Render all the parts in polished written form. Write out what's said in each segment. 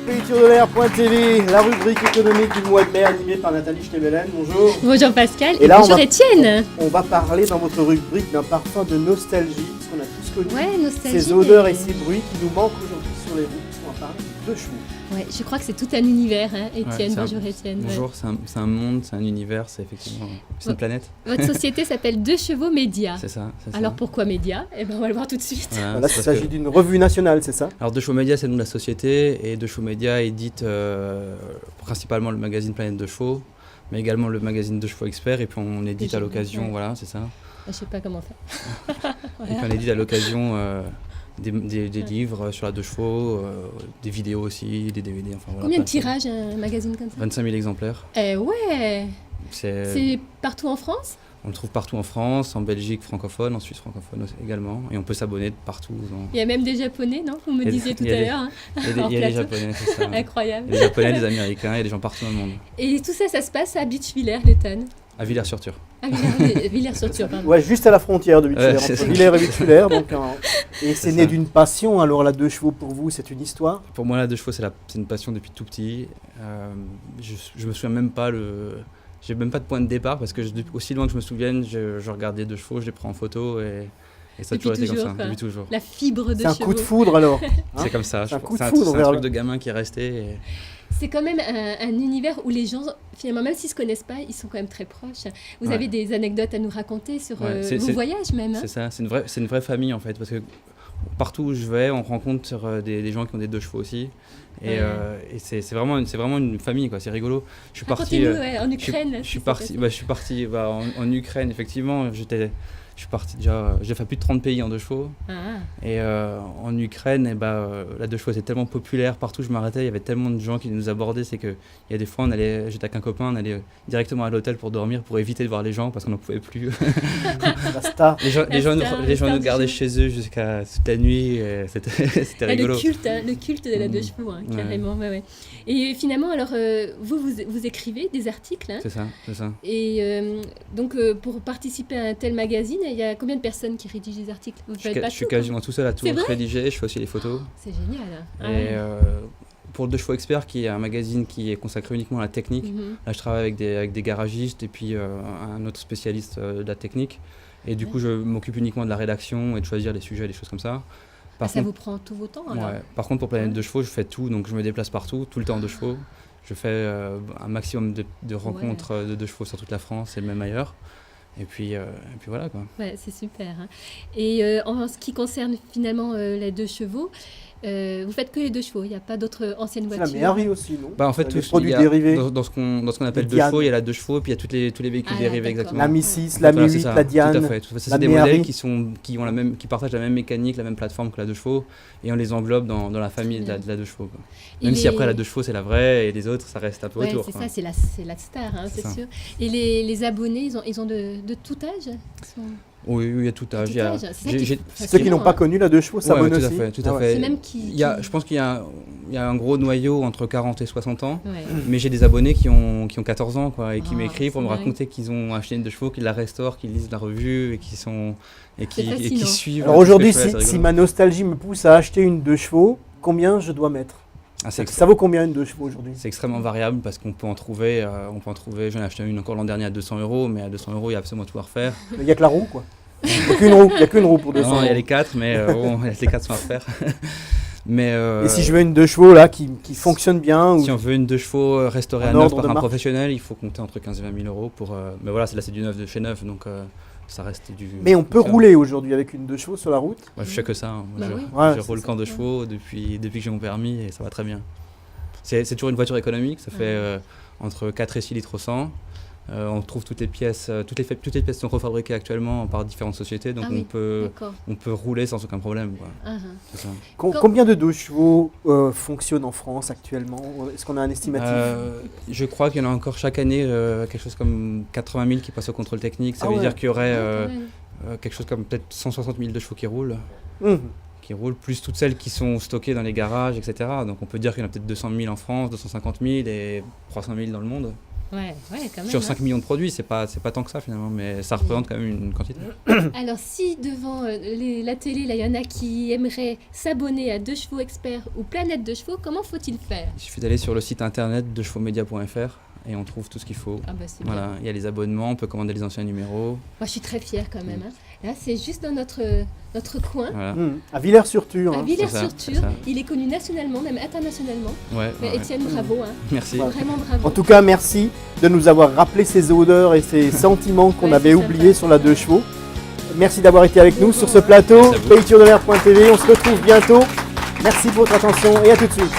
PayTurDeLair.tv, la rubrique économique du mois de mai animée par Nathalie Stebelen. Bonjour. Bonjour Pascal Et là, bonjour Étienne. On va parler dans votre rubrique d'un parfum de nostalgie, parce qu'on a tous connu Nostalgie, ces odeurs et ces bruits qui nous manquent aujourd'hui sur les routes. On va parler de chevaux. Ouais, je crois que c'est tout un univers, hein, Étienne. Ouais, bonjour Étienne. Bonjour, c'est un monde, c'est un univers, c'est effectivement c'est une planète. Votre société s'appelle Deux Chevaux Média. C'est ça. Alors pourquoi Média? Eh ben, on va le voir tout de suite. Là, il s'agit d'une revue nationale, c'est ça? Alors Deux Chevaux Média, c'est le nom de la société, et Deux Chevaux Média édite principalement le magazine Planète de Chevaux, mais également le magazine Deux Chevaux Expert, et puis on édite à l'occasion, voilà, c'est ça. Je sais pas comment faire. Voilà. Et puis on édite à l'occasion des livres sur la deux chevaux, des vidéos aussi, des DVD. Enfin, voilà, Combien de tirages un magazine comme ça? 25 000 exemplaires. Ouais. C'est partout en France? On le trouve partout en France, en Belgique francophone, en Suisse francophone aussi, également. Et on peut s'abonner de partout. Il y a même des Japonais, non? Vous me disiez tout à l'heure. Hein, il y a des Japonais, c'est ça. Incroyable. Il y a des Japonais, des Américains, il y a des gens partout dans le monde. Et tout ça, ça se passe à Beachvillers-les-Thann. À Villers-sur-Tur. À Villers-sur-Tur, pardon. Ouais, juste à la frontière de Beachvillers, entre Villers et Beachvillers. Et c'est né ça. d'une passion, alors la deux chevaux pour vous, c'est une histoire? Pour moi, la deux chevaux, c'est une passion depuis tout petit. Je me souviens même pas j'ai même pas de point de départ parce que aussi loin que je me souvienne, je regardais deux chevaux, je les prends en photo et ça a toujours été comme ça, depuis toujours. La fibre de chevaux. C'est un coup de foudre alors. C'est comme ça. C'est un coup de foudre. C'est un truc de gamin qui est resté. C'est quand même un univers où les gens, finalement, même s'ils ne se connaissent pas, ils sont quand même très proches. Vous avez des anecdotes à nous raconter sur vos voyages même. C'est ça, c'est une vraie famille en fait parce que partout où je vais, on rencontre des gens qui ont des deux chevaux aussi. Et c'est vraiment une famille, quoi. C'est rigolo. Je suis parti en Ukraine. Je suis parti en Ukraine, effectivement. Je suis parti déjà, j'ai fait plus de 30 pays en deux chevaux. Et en Ukraine, la deux chevaux c'est tellement populaire, partout où je m'arrêtais, il y avait tellement de gens qui nous abordaient, c'est qu'il y a des fois, j'étais avec un copain, on allait directement à l'hôtel pour dormir, pour éviter de voir les gens, parce qu'on n'en pouvait plus. La star. Les gens nous gardaient chez eux jusqu'à toute la nuit, c'était rigolo. Le culte de la deux chevaux, carrément. Ouais. Et finalement, alors, vous écrivez des articles. Hein, c'est ça. Et donc, pour participer à un tel magazine, il y a combien de personnes qui rédigent des articles? Je suis quasiment tout seul à tout rédiger, je fais aussi les photos. C'est génial. Et pour Deux Chevaux Expert, qui est un magazine qui est consacré uniquement à la technique, là je travaille avec des garagistes et puis un autre spécialiste de la technique. Et du coup, je m'occupe uniquement de la rédaction et de choisir les sujets, des choses comme ça. Ça vous prend tout vos temps alors? Par contre, pour Planète de Chevaux, je fais tout, donc je me déplace partout, tout le temps en deux chevaux. Je fais un maximum de rencontres de deux chevaux sur toute la France et même ailleurs. Et puis voilà quoi. Ouais, c'est super. Hein. Et en ce qui concerne finalement les deux chevaux, vous faites que les deux chevaux, il n'y a pas d'autres anciennes voitures? C'est la Méhari aussi, non? En fait, les produits dérivés. Dans ce qu'on appelle deux chevaux, il y a la deux chevaux, puis il y a tous les véhicules dérivés exactement. La Mi 6, la Mi 8, la Diane. Tout à fait. C'est des modèles qui partagent la même mécanique, la même plateforme que la deux chevaux, et on les englobe dans la famille de la deux chevaux. Quoi. Même si après la deux chevaux c'est la vraie et les autres ça reste un peu autour. C'est ça, c'est la star, hein, c'est sûr. Et les abonnés, ils ont de tout âge? Oui, il y a tout âge. Ceux qui n'ont pas connu la deux chevaux s'abonnent aussi. Tout à fait. C'est même je pense qu'il y a un gros noyau entre 40 et 60 ans, mais j'ai des abonnés qui ont 14 ans quoi, et qui m'écrivent pour me raconter qu'ils ont acheté une deux chevaux, qu'ils la restaurent, qu'ils lisent la revue et qui suivent. Alors aujourd'hui, si ma nostalgie me pousse à acheter une deux chevaux, combien je dois mettre? Ça vaut combien une deux chevaux aujourd'hui? C'est extrêmement variable parce qu'on peut en trouver. J'en ai acheté une encore l'an dernier à 200 €, mais à 200 €, il y a absolument tout à refaire. Il n'y a que la roue, quoi. Il n'y a qu'une roue pour 200 €. Non, il y a les quatre, mais les quatre sont à refaire. Et si je veux une deux chevaux là qui fonctionne bien? Si on veut une deux chevaux restaurée à neuf par un professionnel, il faut compter entre 15 et 20 000 € pour. Mais voilà, là c'est du neuf de chez neuf, donc. Ça reste du. Mais on peut rouler aujourd'hui avec une deux chevaux sur la route? Moi, je fais que ça. Hein. Je roule qu'en deux chevaux depuis que j'ai mon permis et ça va très bien. C'est toujours une voiture économique, ça fait entre 4 et 6 litres au 100. On trouve toutes les pièces sont refabriquées actuellement par différentes sociétés, donc on peut rouler sans aucun problème. Quoi. Combien de deux chevaux fonctionnent en France actuellement? Est-ce qu'on a un estimatif? Je crois qu'il y en a encore chaque année quelque chose comme 80 000 qui passent au contrôle technique. Ça veut dire qu'il y aurait quelque chose comme peut-être 160 000 de chevaux qui roulent. Plus toutes celles qui sont stockées dans les garages, etc. Donc on peut dire qu'il y en a peut-être 200 000 en France, 250 000 et 300 000 dans le monde. Ouais, quand même. Sur 5 millions de produits, c'est pas tant que ça finalement, mais ça représente quand même une quantité. Alors si devant la télé, là, il y en a qui aimeraient s'abonner à Deux Chevaux Experts ou Planète Deux Chevaux, comment faut-il faire ? Il suffit d'aller sur le site internet dechevauxmedia.fr et on trouve tout ce qu'il faut. Voilà, il y a les abonnements, on peut commander les anciens numéros. Moi, je suis très fière quand même. Là, c'est juste dans notre coin. Voilà. À Villers-sur-Tur. À Villers-sur-Tur. Il est connu nationalement, même internationalement. Étienne, bravo. Merci. Vraiment bravo. En tout cas, merci de nous avoir rappelé ces odeurs et ces sentiments qu'on avait oubliés sur la Deux Chevaux. Merci d'avoir été avec nous sur ce plateau. PayTourDeMer.tv. On se retrouve bientôt. Merci pour votre attention et à tout de suite.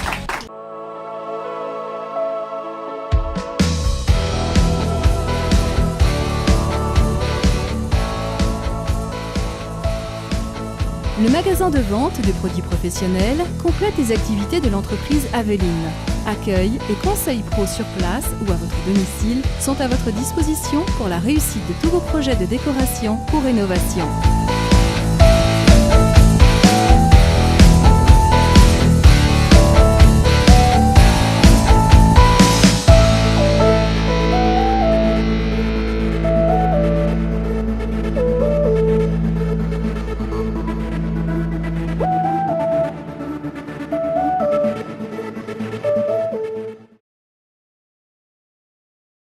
Le magasin de vente de produits professionnels complète les activités de l'entreprise Aveline. Accueil et conseils pro sur place ou à votre domicile sont à votre disposition pour la réussite de tous vos projets de décoration ou rénovation.